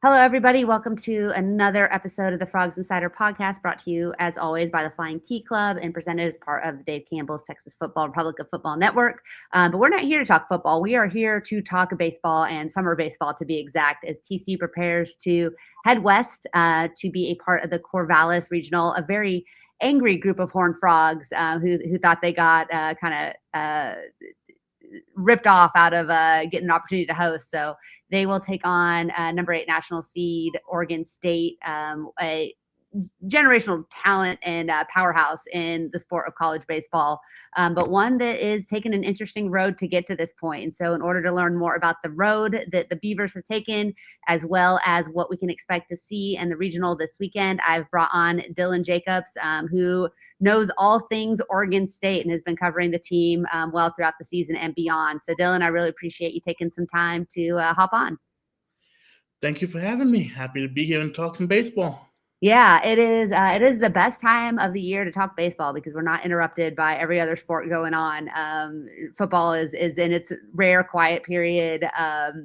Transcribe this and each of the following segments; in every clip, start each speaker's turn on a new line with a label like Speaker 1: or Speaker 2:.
Speaker 1: Hello, everybody. Welcome to another episode of the Frogs Insider podcast, brought to you, as always, by the Flying T Club and presented as part of Dave Campbell's Texas Football Republic of Football Network. But we're not here to talk football. We are here to talk baseball and summer baseball, to be exact, as TCU prepares to head west to be a part of the Corvallis Regional, a very angry group of Horned Frogs who thought they got ripped off out of getting an opportunity to host. So they will take on number 8 national seed Oregon State, a generational talent and powerhouse in the sport of college baseball, but one that is taking an interesting road to get to this point. And so in order to learn more about the road that the Beavers have taken, as well as what we can expect to see in the regional this weekend, I've brought on Dylan Jacobs, who knows all things Oregon State and has been covering the team well throughout the season and beyond. So Dylan, I really appreciate you taking some time to hop on.
Speaker 2: Thank you for having me. Happy to be here and talk some baseball.
Speaker 1: Yeah, it is. It is the best time of the year to talk baseball because we're not interrupted by every other sport going on. Football is in its rare quiet period.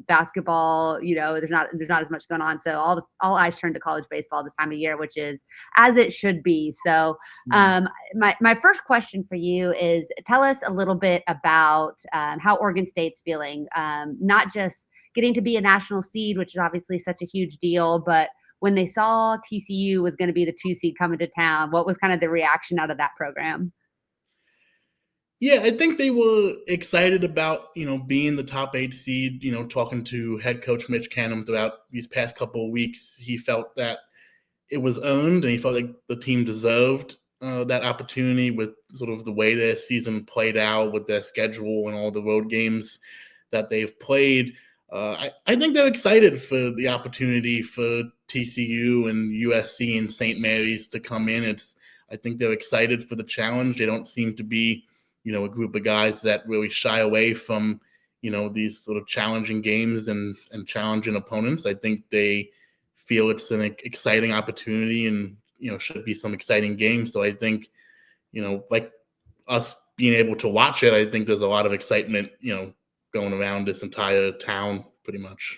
Speaker 1: Basketball, there's not as much going on. So all eyes turn to college baseball this time of year, which is as it should be. So, my first question for you is, tell us a little bit about how Oregon State's feeling. Not just getting to be a national seed, which is obviously such a huge deal, but when they saw TCU was going to be the 2 seed coming to town, what was kind of the reaction out of that program?
Speaker 2: Yeah, I think they were excited about, being the top 8 seed, talking to head coach Mitch Canham throughout these past couple of weeks. He felt that it was earned and he felt like the team deserved that opportunity with sort of the way their season played out with their schedule and all the road games that they've played. I think they're excited for the opportunity for TCU and USC and St. Mary's to come in. I think they're excited for the challenge. They don't seem to be, a group of guys that really shy away from, these sort of challenging games and challenging opponents. I think they feel it's an exciting opportunity and, should be some exciting games. So I think, like us being able to watch it, I think there's a lot of excitement, going around this entire town pretty much.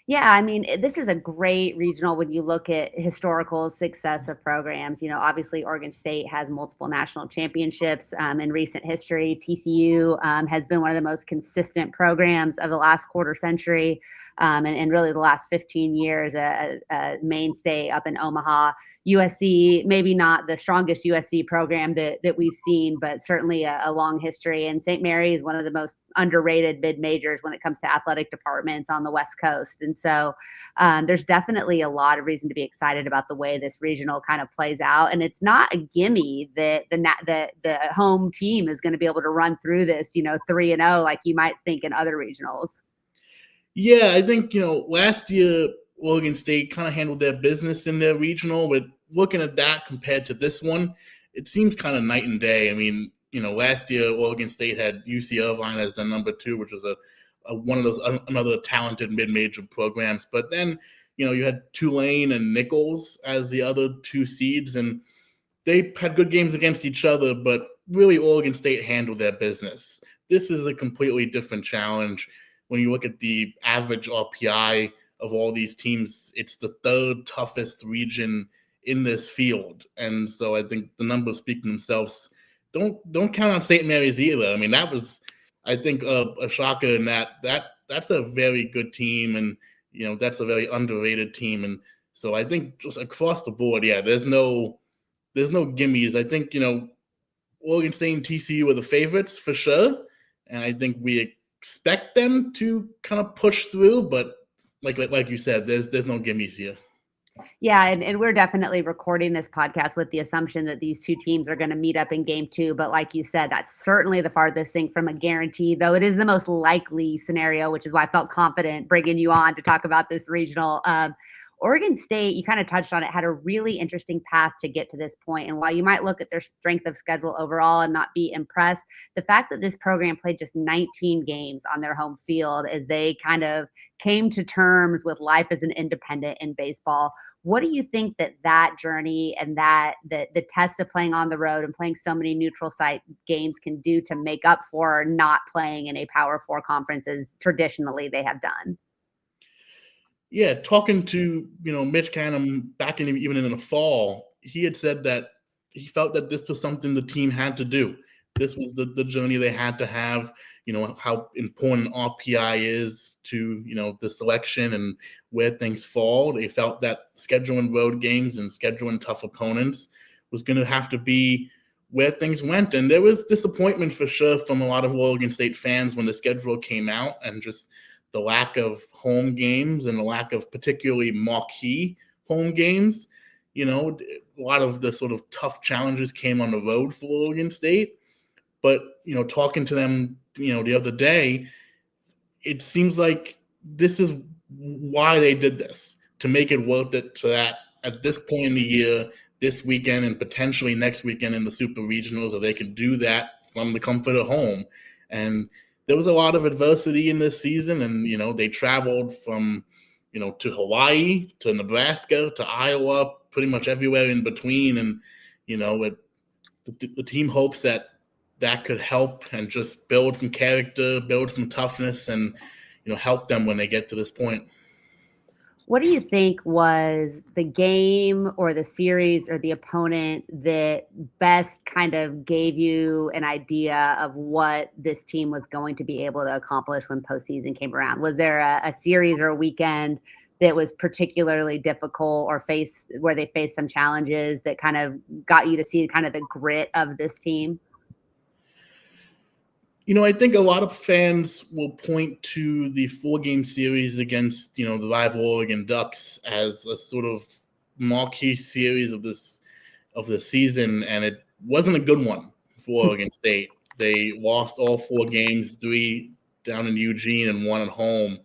Speaker 1: Yeah, I mean, this is a great regional when you look at historical success of programs. Obviously, Oregon State has multiple national championships in recent history. TCU has been one of the most consistent programs of the last quarter century and really the last 15 years, a mainstay up in Omaha. USC, maybe not the strongest USC program that we've seen, but certainly a long history. And St. Mary's, one of the most underrated mid-majors when it comes to athletic departments on the West Coast. And so there's definitely a lot of reason to be excited about the way this regional kind of plays out. And it's not a gimme that the home team is going to be able to run through this, 3-0, like you might think in other regionals.
Speaker 2: Yeah, I think, last year Oregon State kind of handled their business in their regional, but looking at that compared to this one, it seems kind of night and day. I mean, last year Oregon State had UC Irvine as the number 2, which was one of those another talented mid-major programs. But then, you had Tulane and Nichols as the other 2 seeds, and they had good games against each other, but really Oregon State handled their business. This is a completely different challenge. When you look at the average RPI of all these teams, it's the 3rd toughest region in this field. And so I think the numbers speak for themselves. Don't count on St. Mary's either. I mean, that was, I think, a shocker in that's a very good team, and that's a very underrated team. And so I think just across the board, yeah, there's no gimmies. I think Oregon State and TCU are the favorites for sure, and I think we expect them to kind of push through. But like you said, there's no gimmies here.
Speaker 1: Yeah, and we're definitely recording this podcast with the assumption that these 2 teams are going to meet up in game 2. But like you said, that's certainly the farthest thing from a guarantee, though it is the most likely scenario, which is why I felt confident bringing you on to talk about this regional. Oregon State, you kind of touched on it, had a really interesting path to get to this point. And while you might look at their strength of schedule overall and not be impressed, the fact that this program played just 19 games on their home field as they kind of came to terms with life as an independent in baseball. What do you think that journey and that the test of playing on the road and playing so many neutral site games can do to make up for not playing in a Power 4 conference as traditionally they have done?
Speaker 2: Yeah, talking to Mitch Canham back even in the fall, he had said that he felt that this was something the team had to do. This was the journey they had to have. How important RPI is to the selection and where things fall. They felt that scheduling road games and scheduling tough opponents was going to have to be where things went, and there was disappointment for sure from a lot of Oregon State fans when the schedule came out, and just the lack of home games and the lack of particularly marquee home games. A lot of the sort of tough challenges came on the road for Oregon State. But, talking to them, the other day, it seems like this is why they did this, to make it worth it, so that at this point in the year, this weekend and potentially next weekend in the Super Regionals, so they can do that from the comfort of home. And there was a lot of adversity in this season, and they traveled from to Hawaii, to Nebraska, to Iowa, pretty much everywhere in between. And the team hopes that could help and just build some character, build some toughness, and help them when they get to this point.
Speaker 1: What do you think was the game or the series or the opponent that best kind of gave you an idea of what this team was going to be able to accomplish when postseason came around? Was there a series or a weekend that was particularly difficult or where they faced some challenges that kind of got you to see kind of the grit of this team?
Speaker 2: I think a lot of fans will point to the 4-game series against, the rival Oregon Ducks as a sort of marquee series of the season, and it wasn't a good one for Oregon State. They lost all 4 games, 3 down in Eugene and 1 at home.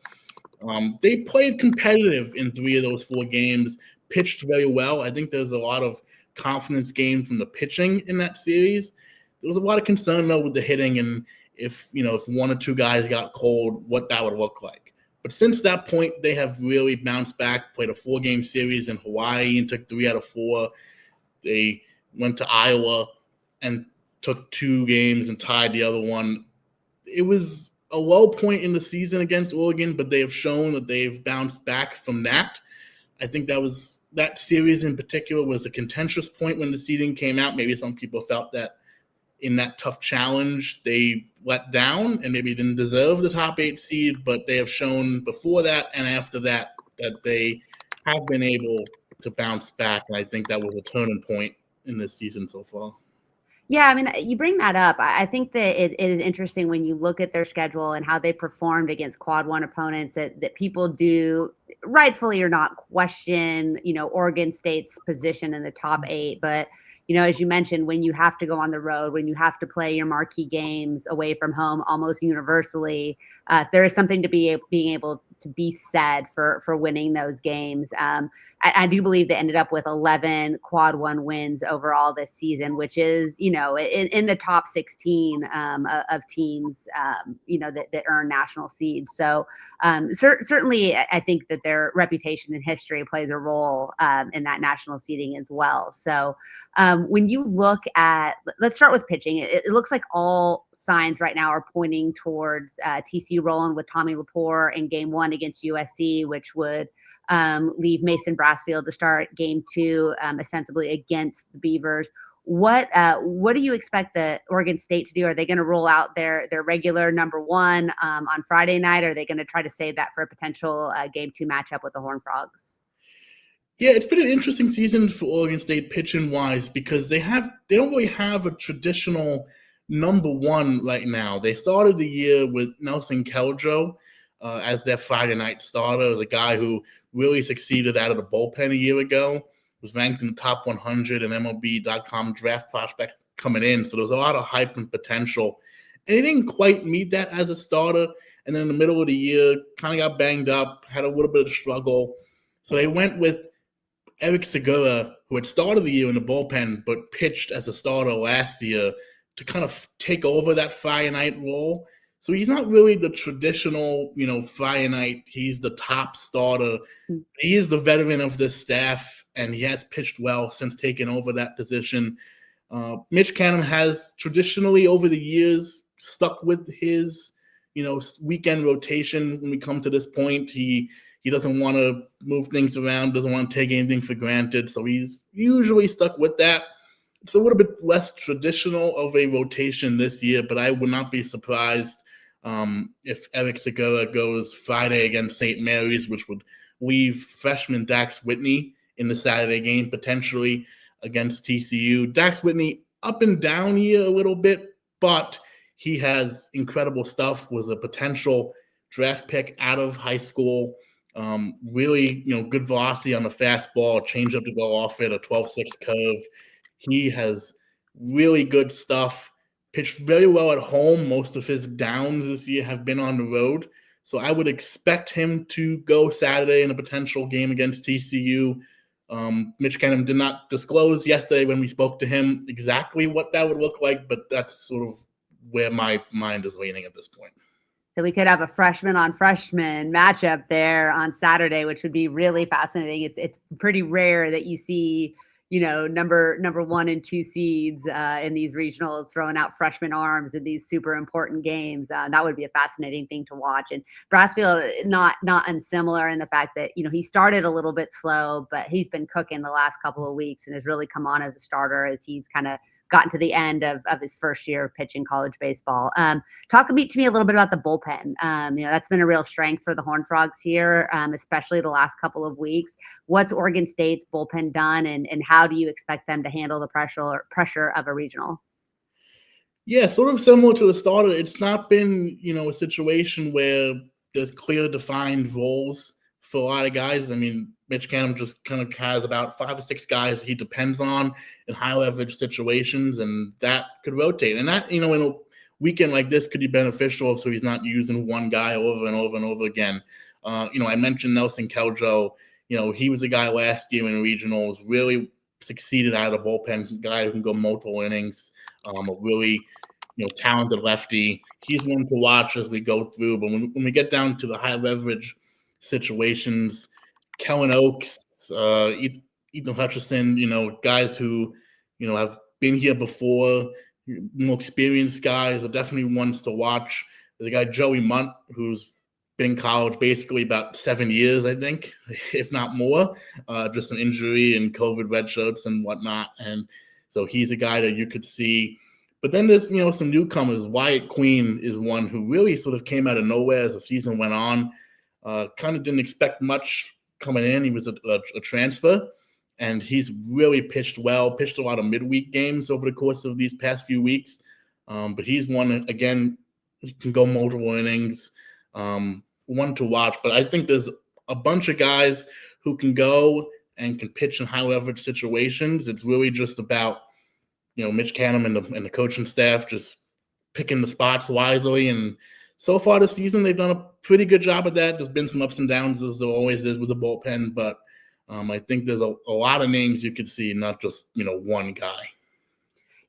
Speaker 2: They played competitive in 3 of those 4 games, pitched very well. I think there's a lot of confidence gained from the pitching in that series. There was a lot of concern, though, with the hitting, and if 1 or 2 guys got cold, what that would look like. But since that point, they have really bounced back, played a 4-game series in Hawaii and took 3 out of 4. They went to Iowa and took 2 games and tied the other one. It was a low point in the season against Oregon, but they have shown that they've bounced back from that. I think that series in particular was a contentious point when the seeding came out. Maybe some people felt that in that tough challenge, they let down and maybe didn't deserve the top 8 seed, but they have shown before that and after that they have been able to bounce back. And I think that was a turning point in this season so far.
Speaker 1: Yeah, I mean, you bring that up. I think that it is interesting when you look at their schedule and how they performed against quad 1 opponents that people do, rightfully or not, question, Oregon State's position in the top 8. But, as you mentioned, when you have to go on the road, when you have to play your marquee games away from home almost universally, there is something to being able to be said for winning those games. I do believe they ended up with 11 quad 1 wins overall this season, which is, in the top 16 of teams, that earn national seeds. So certainly I think that their reputation and history plays a role in that national seeding as well. So when you look at, let's start with pitching. It looks like all signs right now are pointing towards TCU rolling with Tommy Lepore in game 1 against USC, which would leave Mason Brassfield to start game 2 ostensibly against the Beavers. What do you expect the Oregon State to do? Are they going to roll out their regular number 1 on Friday night? Or are they going to try to save that for a potential game 2 matchup with the Horned Frogs?
Speaker 2: Yeah, it's been an interesting season for Oregon State pitching wise, because they don't really have a traditional number 1 right now. They started the year with Nelson Keldro as their Friday night starter, the guy who really succeeded out of the bullpen a year ago, was ranked in the top 100 in MLB.com draft prospect coming in. So there was a lot of hype and potential. And he didn't quite meet that as a starter. And then in the middle of the year, kind of got banged up, had a little bit of struggle. So they went with Eric Segura, who had started the year in the bullpen but pitched as a starter last year, to kind of take over that Friday night role. So he's not really the traditional, Friday night. He's the top starter. He is the veteran of this staff, and he has pitched well since taking over that position. Mitch Canham has traditionally over the years stuck with his, weekend rotation when we come to this point. He He doesn't want to move things around, doesn't want to take anything for granted. So he's usually stuck with that. It's a little bit less traditional of a rotation this year, but I would not be surprised if Eric Segura goes Friday against St. Mary's, which would leave freshman Dax Whitney in the Saturday game, potentially against TCU. Dax Whitney up and down here a little bit, but he has incredible stuff, was a potential draft pick out of high school. Really, good velocity on the fastball, changeup to go off it, a 12-6 curve. He has really good stuff. Pitched very well at home. Most of his downs this year have been on the road. So I would expect him to go Saturday in a potential game against TCU. Mitch Canham did not disclose yesterday when we spoke to him exactly what that would look like, but that's sort of where my mind is leaning at this point.
Speaker 1: So we could have a freshman on freshman matchup there on Saturday, which would be really fascinating. It's pretty rare that you see, number 1 and 2 seeds in these regionals throwing out freshman arms in these super important games. That would be a fascinating thing to watch. And Brassfield, not unsimilar in the fact that, he started a little bit slow, but he's been cooking the last couple of weeks and has really come on as a starter as he's kind of gotten to the end of his first year of pitching college baseball. Talk to me a little bit about the bullpen. That's been a real strength for the Horned Frogs here, especially the last couple of weeks. What's Oregon State's bullpen done, and how do you expect them to handle the pressure of a regional?
Speaker 2: Yeah, sort of similar to the starter. It's not been, a situation where there's clear defined roles for a lot of guys. I mean, Mitch Canham just kind of has about 5 or 6 guys he depends on in high leverage situations, and that could rotate. And that, in a weekend like this could be beneficial so he's not using one guy over and over and over again. I mentioned Nelson Keldro. He was a guy last year in regionals, really succeeded out of the bullpen, guy who can go multiple innings, a really talented lefty. He's one to watch as we go through. But when we get down to the high leverage situations, Kellen Oakes, Ethan Hutchison, guys who, have been here before, more experienced guys are definitely ones to watch. There's a guy, Joey Munt, who's been in college basically about 7 years, I think, if not more, just an injury and COVID red shirts and whatnot. And so he's a guy that you could see. But then there's, some newcomers. Wyatt Queen is one who really sort of came out of nowhere as the season went on. Kind of didn't expect much coming in. He was a transfer, and he's really pitched well, pitched a lot of midweek games over the course of these past few weeks. But he's one, again, he can go multiple innings, one to watch. But I think there's a bunch of guys who can go and can pitch in high leverage situations. It's really just about, Mitch Canham and the coaching staff just picking the spots wisely. And so far this season, they've done a pretty good job of that. There's been some ups and downs, as there always is with the bullpen, but I think there's a lot of names you could see, not just, one guy.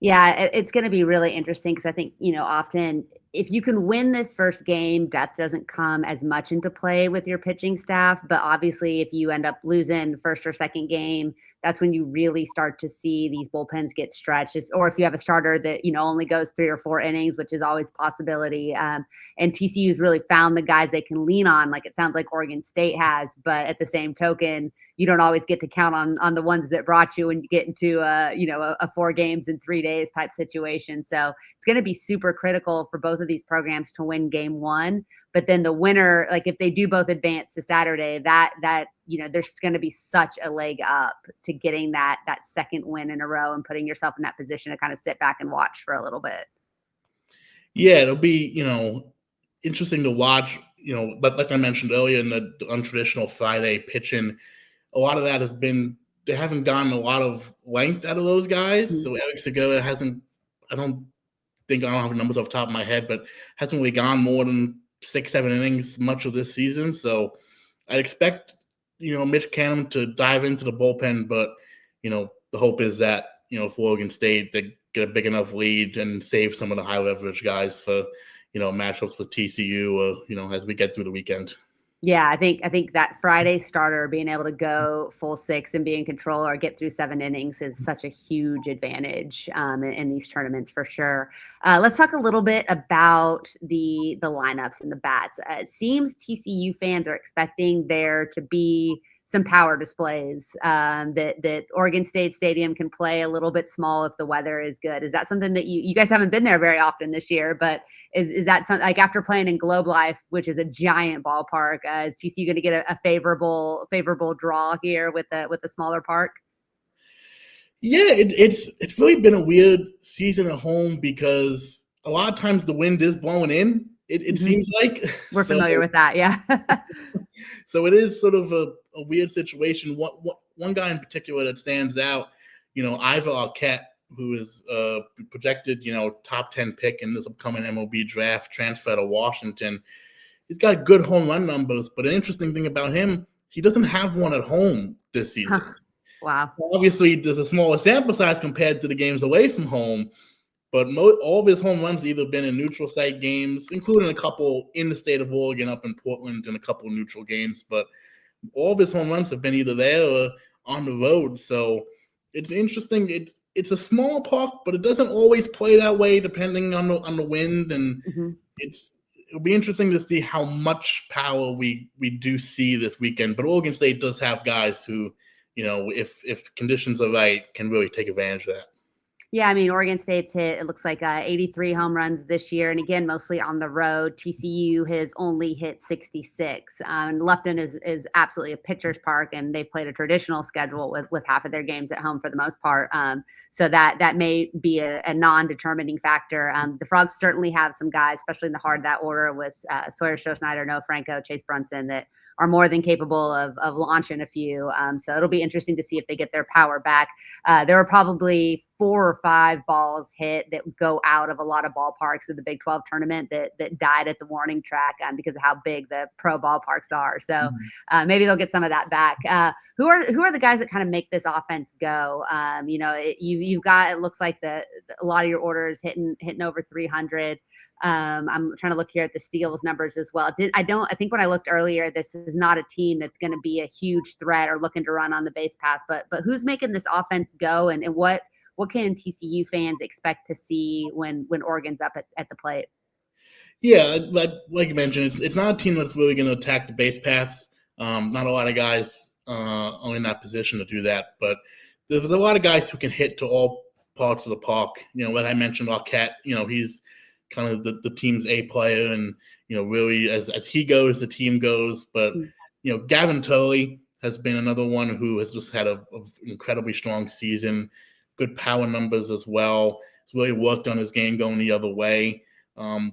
Speaker 1: Yeah, it's going to be really interesting because I think, often if you can win this first game, depth doesn't come as much into play with your pitching staff. But obviously, if you end up losing the first or second game, that's when you really start to see these bullpens get stretched. Or if you have a starter that, only goes 3 or 4 innings, which is always a possibility. And TCU's really found the guys they can lean on, like it sounds like Oregon State has. But at the same token, you don't always get to count on the ones that brought you when you get into a 4 games in 3 days type situation. So it's going to be super critical for both of these programs to win game 1. But then the winner, like if they do both advance to Saturday, that there's going to be such a leg up to getting that second win in a row and putting yourself in that position to kind of sit back and watch for a little bit.
Speaker 2: Yeah, it'll be, interesting to watch, but like I mentioned earlier in the untraditional Friday pitching, a lot of that has been, they haven't gotten a lot of length out of those guys. Mm-hmm. So Eric Segura hasn't, I don't have the numbers off the top of my head, but hasn't really gone more than 6-7 innings much of this season. So I'd expect, Mitch Canham to dive into the bullpen, but, the hope is that, for Oregon State, they get a big enough lead and save some of the high leverage guys for, matchups with TCU or, as we get through the weekend.
Speaker 1: Yeah, I think that Friday starter being able to go full six and be in control or get through 7 innings is such a huge advantage in these tournaments for sure. Let's talk a little bit about the lineups and the bats. It seems TCU fans are expecting there to be some power displays, that Oregon State Stadium can play a little bit small if the weather is good. Is that something that you guys haven't been there very often this year? But is that something, like, after playing in Globe Life, which is a giant ballpark, is TCU going to get a favorable draw here with the smaller park?
Speaker 2: Yeah, it's really been a weird season at home because a lot of times the wind is blowing in. It
Speaker 1: Mhm.
Speaker 2: seems like
Speaker 1: We're
Speaker 2: so.
Speaker 1: familiar with that. Yeah.
Speaker 2: So it is sort of a weird situation. One guy in particular that stands out, Ivor Arquette, who is projected, top 10 pick in this upcoming MLB draft, transfer to Washington. He's got good home run numbers, but an interesting thing about him, he doesn't have one at home this season.
Speaker 1: Wow.
Speaker 2: Obviously, there's a smaller sample size compared to the games away from home, but all of his home runs have either been in neutral site games, including a couple in the state of Oregon up in Portland and a couple neutral games. But all of his home runs have been either there or on the road. So it's interesting. It's a small park, but it doesn't always play that way depending on the wind. And
Speaker 1: Hmm.
Speaker 2: it'll be interesting to see how much power we do see this weekend. But Oregon State does have guys who, if conditions are right, can really take advantage of that.
Speaker 1: Yeah, I mean, Oregon State's hit, it looks like 83 home runs this year. And again, mostly on the road. TCU has only hit 66. And Lupton is absolutely a pitcher's park, and they've played a traditional schedule with half of their games at home for the most part. So that may be a non-determining factor. The Frogs certainly have some guys, especially in the heart of that order with Sawyer Stroh-Snyder, Noah Franco, Chase Brunson, that are more than capable of launching a few. So it'll be interesting to see if they get their power back. There were probably 4 or 5 balls hit that go out of a lot of ballparks of the Big 12 tournament that died at the warning track because of how big the pro ballparks are. So maybe they'll get some of that back. Who are the guys that kind of make this offense go? You've got, it looks like a lot of your orders hitting over 300. I'm trying to look here at the steals numbers as well. I think when I looked earlier, this is not a team that's going to be a huge threat or looking to run on the base pass, but who's making this offense go, and what can TCU fans expect to see when Oregon's up at the plate?
Speaker 2: Yeah, like you mentioned, it's not a team that's really going to attack the base paths. Not a lot of guys are in that position to do that, but there's a lot of guys who can hit to all parts of the park. Like I mentioned, Arquette, he's kind of the team's A player, and really as he goes, the team goes. But Gavin Turley has been another one who has just had a incredibly strong season, good power numbers as well. He's really worked on his game going the other way,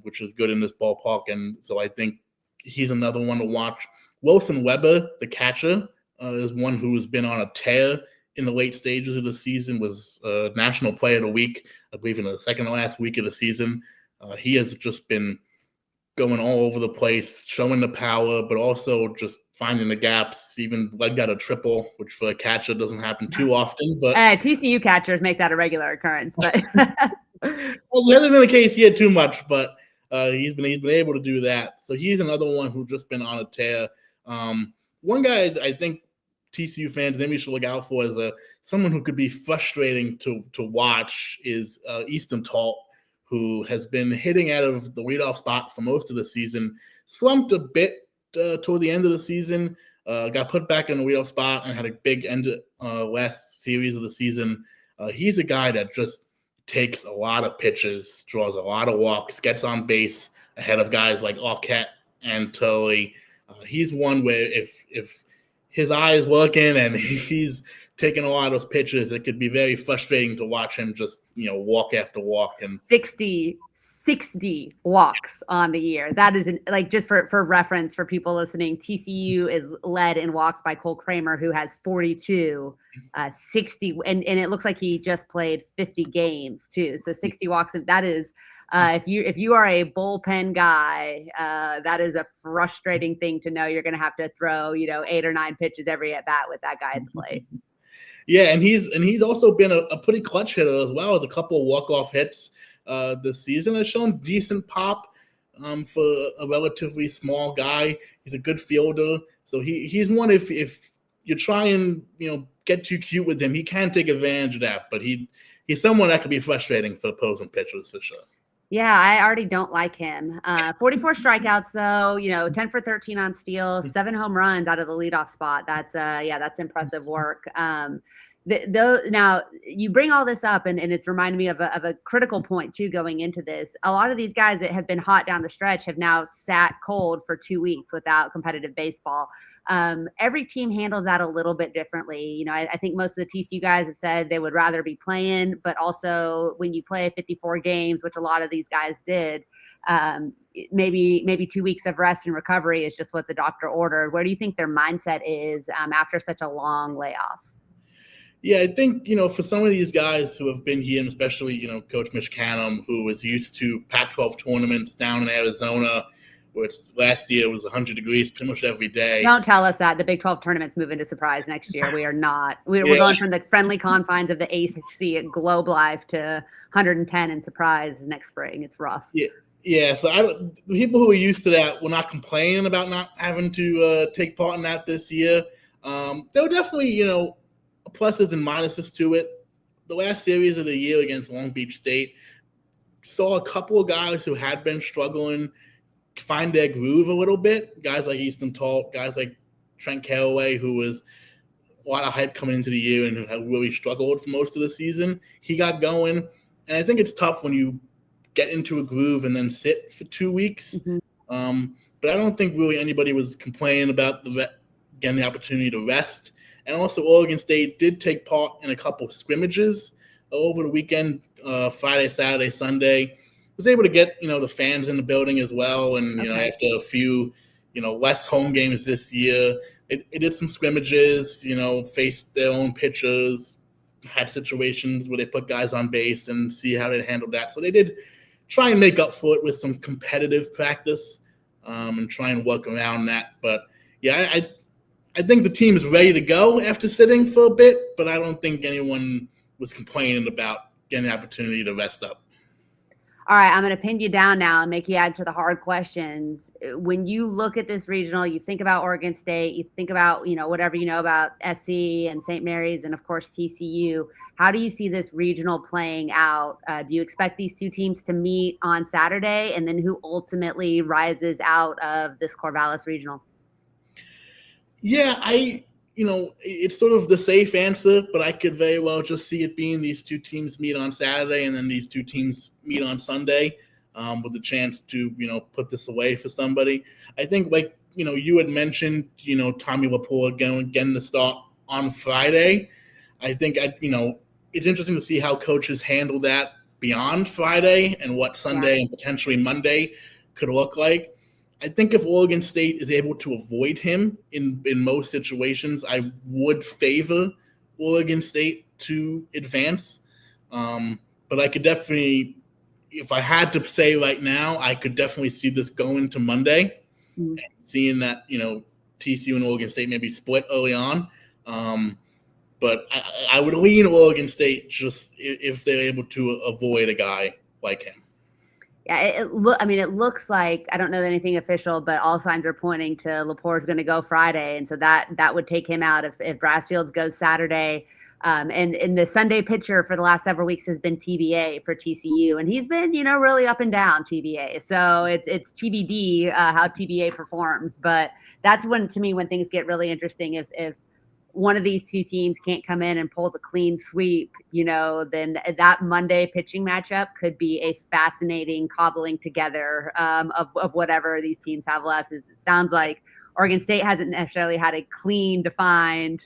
Speaker 2: which is good in this ballpark. And so I think he's another one to watch. Wilson Weber, the catcher, is one who has been on a tear in the late stages of the season, was National Player of the Week, I believe in the second to last week of the season. He has just been going all over the place, showing the power, but also just finding the gaps, even legged out a triple, which for a catcher doesn't happen too often. But
Speaker 1: TCU catchers make that a regular occurrence. But
Speaker 2: well, it hasn't been the case yet too much, but he's been able to do that. So he's another one who's just been on a tear. One guy I think TCU fans maybe should look out for as someone who could be frustrating to watch is Easton Talt, who has been hitting out of the leadoff spot for most of the season, slumped a bit toward the end of the season, got put back in the leadoff spot and had a big end last series of the season. He's a guy that just takes a lot of pitches, draws a lot of walks, gets on base ahead of guys like Arquette and Tully. He's one where if his eye is working and he's taking a lot of those pitches, it could be very frustrating to watch him just, walk after walk. And
Speaker 1: 60 walks on the year. That is like, just for reference for people listening, TCU is led in walks by Cole Kramer, who has 42, 60. And it looks like he just played 50 games too. So 60 walks. That is, if you are a bullpen guy, that is a frustrating thing to know. You're going to have to throw, 8 or 9 pitches every at bat with that guy at the plate.
Speaker 2: Yeah, and he's also been a pretty clutch hitter as well, as a couple of walk-off hits this season. Has shown decent pop. for a relatively small guy. He's a good fielder. So he's one, if you try and, get too cute with him, he can take advantage of that. But he's someone that could be frustrating for opposing pitchers for sure.
Speaker 1: Yeah, I already don't like him. 44 strikeouts though, 10 for 13 on steals, 7 home runs out of the leadoff spot. That's impressive work. Now you bring all this up and it's reminded me of a critical point too going into this. A lot of these guys that have been hot down the stretch have now sat cold for 2 weeks without competitive baseball. Every team handles that a little bit differently. I think most of the TCU guys have said they would rather be playing, but also when you play 54 games, which a lot of these guys did, maybe 2 weeks of rest and recovery is just what the doctor ordered. Where do you think their mindset is after such a long layoff?
Speaker 2: Yeah, I think, for some of these guys who have been here, and especially, Coach Mitch Canham, who was used to Pac-12 tournaments down in Arizona, where last year was 100 degrees pretty much every day.
Speaker 1: Don't tell us that. The Big 12 tournament's moving to Surprise next year. We are not. We're going from the friendly confines of the ACC at Globe Life to 110 in Surprise next spring. It's rough.
Speaker 2: Yeah. So people who are used to that will not complain about not having to take part in that this year. There were definitely, pluses and minuses to it. The last series of the year against Long Beach State saw a couple of guys who had been struggling find their groove a little bit. Guys like Easton Talt, guys like Trent Callaway, who was a lot of hype coming into the year and who had really struggled for most of the season. He got going. And I think it's tough when you get into a groove and then sit for 2 weeks. Mm-hmm. But I don't think really anybody was complaining about getting the opportunity to rest. And also, Oregon State did take part in a couple scrimmages over the weekend, Friday, Saturday, Sunday. Was able to get, the fans in the building as well. And, after a few, less home games this year, it did some scrimmages, faced their own pitchers, had situations where they put guys on base and see how they handled that. So they did try and make up for it with some competitive practice and try and work around that. But, yeah, I think the team is ready to go after sitting for a bit, but I don't think anyone was complaining about getting the opportunity to rest up.
Speaker 1: All right, I'm going to pin you down now and make you answer the hard questions. When you look at this regional, you think about Oregon State, you think about, whatever you know about SC and St. Mary's and, of course, TCU. How do you see this regional playing out? Do you expect these two teams to meet on Saturday? And then who ultimately rises out of this Corvallis Regional?
Speaker 2: Yeah, it's sort of the safe answer, but I could very well just see it being these two teams meet on Saturday and then these two teams meet on Sunday with the chance to, put this away for somebody. I think, like, you had mentioned, Tommy Laporte getting the start on Friday. I think, it's interesting to see how coaches handle that beyond Friday and what Sunday and potentially Monday could look like. I think if Oregon State is able to avoid him in most situations, I would favor Oregon State to advance. But I could definitely, if I had to say right now, I could definitely see this going to Monday, and seeing that, TCU and Oregon State maybe split early on. But I would lean Oregon State just if they're able to avoid a guy like him.
Speaker 1: Yeah, it looks like, I don't know anything official, but all signs are pointing to Laporte's going to go Friday. And so that would take him out if Brassfields goes Saturday. And the Sunday pitcher for the last several weeks has been TBA for TCU. And he's been, really up and down TBA. So it's TBD how TBA performs. But that's when things get really interesting. If one of these two teams can't come in and pull the clean sweep, then that Monday pitching matchup could be a fascinating cobbling together of whatever these teams have left. It sounds like Oregon State hasn't necessarily had a clean, defined,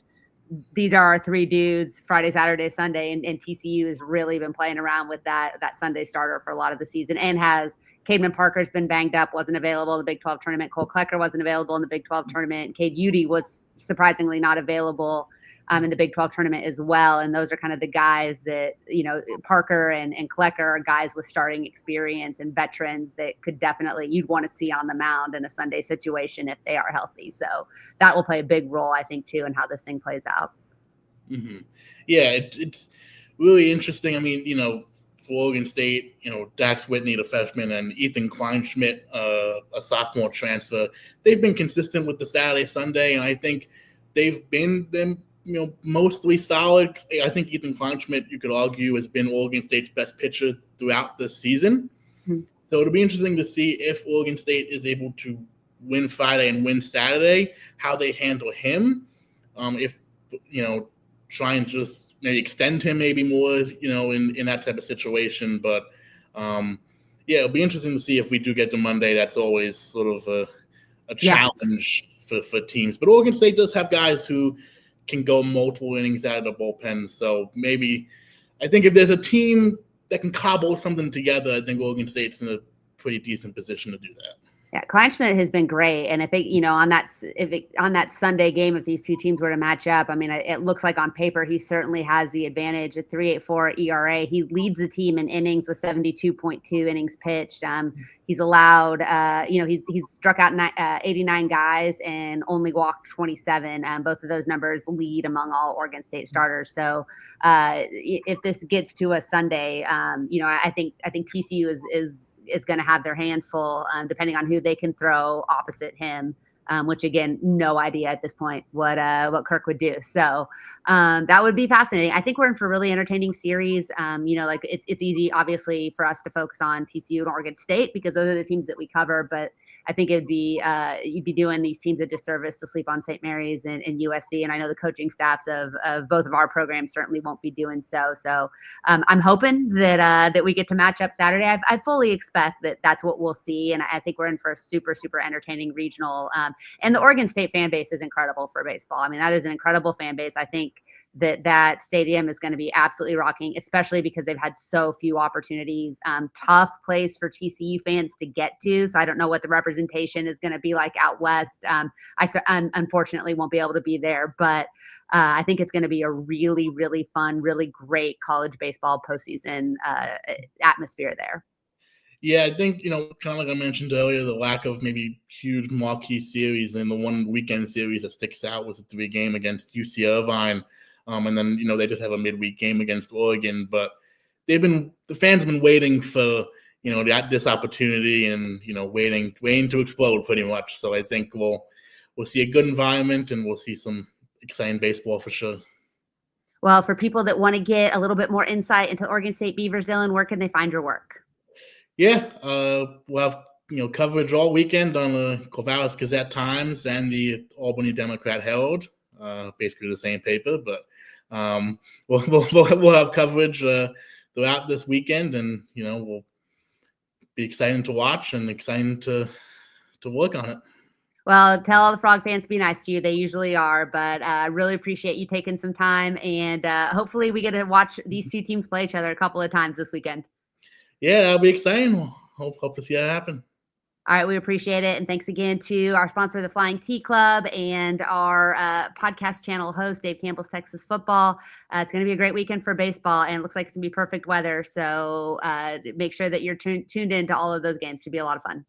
Speaker 1: these are our three dudes, Friday, Saturday, Sunday, and TCU has really been playing around with that Sunday starter for a lot of the season, and has Cademan Parker's been banged up, wasn't available in the Big 12 tournament. Cole Klecker wasn't available in the Big 12 tournament. Cade Udy was surprisingly not available in the Big 12 tournament as well. And those are kind of the guys that, Parker and Klecker are guys with starting experience and veterans that could definitely, you'd want to see on the mound in a Sunday situation if they are healthy. So that will play a big role, I think, too, in how this thing plays out.
Speaker 2: Mm-hmm. Yeah, it's really interesting. I mean, for Oregon State, Dax Whitney, the freshman, and Ethan Kleinschmidt, a sophomore transfer, they've been consistent with the Saturday, Sunday, and I think they've been mostly solid. I think Ethan Kleinschmidt, you could argue, has been Oregon State's best pitcher throughout the season. Mm-hmm. So it'll be interesting to see if Oregon State is able to win Friday and win Saturday, how they handle him. If try and just maybe extend him maybe more, in that type of situation. But it'll be interesting to see if we do get to Monday. That's always sort of a challenge for teams. But Oregon State does have guys who can go multiple innings out of the bullpen. So maybe I think if there's a team that can cobble something together, I think Oregon State's in a pretty decent position to do that.
Speaker 1: Yeah, Kleinschmidt has been great, and if on that Sunday game, if these two teams were to match up, I mean, it looks like on paper he certainly has the advantage. At 3.84 ERA, he leads the team in innings with 72.2 innings pitched. He's allowed, he's struck out 89 guys and only walked 27. Both of those numbers lead among all Oregon State starters. So if this gets to a Sunday, I think TCU is going to have their hands full, depending on who they can throw opposite him, which again, no idea at this point what Kirk would do. So that would be fascinating. I think we're in for a really entertaining series. It's easy, obviously, for us to focus on TCU and Oregon State because those are the teams that we cover. But I think it'd be you'd be doing these teams a disservice to sleep on St. Mary's and USC. And I know the coaching staffs of both of our programs certainly won't be doing so. So I'm hoping that we get to match up Saturday. I fully expect that that's what we'll see. And I think we're in for a super, super entertaining regional. And the Oregon State fan base is incredible for baseball. I mean, that is an incredible fan base. I think that stadium is going to be absolutely rocking, especially because they've had so few opportunities. Tough place for TCU fans to get to. So I don't know what the representation is going to be like out west. I unfortunately won't be able to be there, but I think it's going to be a really, really fun, really great college baseball postseason atmosphere there.
Speaker 2: Yeah, I think, kind of like I mentioned earlier, the lack of maybe huge marquee series, and the one weekend series that sticks out was a 3-game against UC Irvine. And then, they just have a midweek game against Oregon. But the fans have been waiting for, this opportunity and, waiting to explode pretty much. So I think we'll see a good environment and we'll see some exciting baseball for sure.
Speaker 1: Well, for people that want to get a little bit more insight into Oregon State Beavers, Dylan, where can they find your work?
Speaker 2: Yeah, we'll have coverage all weekend on the Corvallis Gazette-Times and the Albany Democrat-Herald, basically the same paper. But we'll have coverage throughout this weekend, and we'll be excited to watch and excited to work on it.
Speaker 1: Well, tell all the Frog fans to be nice to you. They usually are, but I really appreciate you taking some time, and hopefully we get to watch these two teams play each other a couple of times this weekend.
Speaker 2: Yeah, that'll be exciting. Hope to see that happen.
Speaker 1: All right, we appreciate it. And thanks again to our sponsor, the Flying T Club, and our podcast channel host, Dave Campbell's Texas Football. It's going to be a great weekend for baseball, and it looks like it's going to be perfect weather. So make sure that you're tuned in to all of those games. It should be a lot of fun.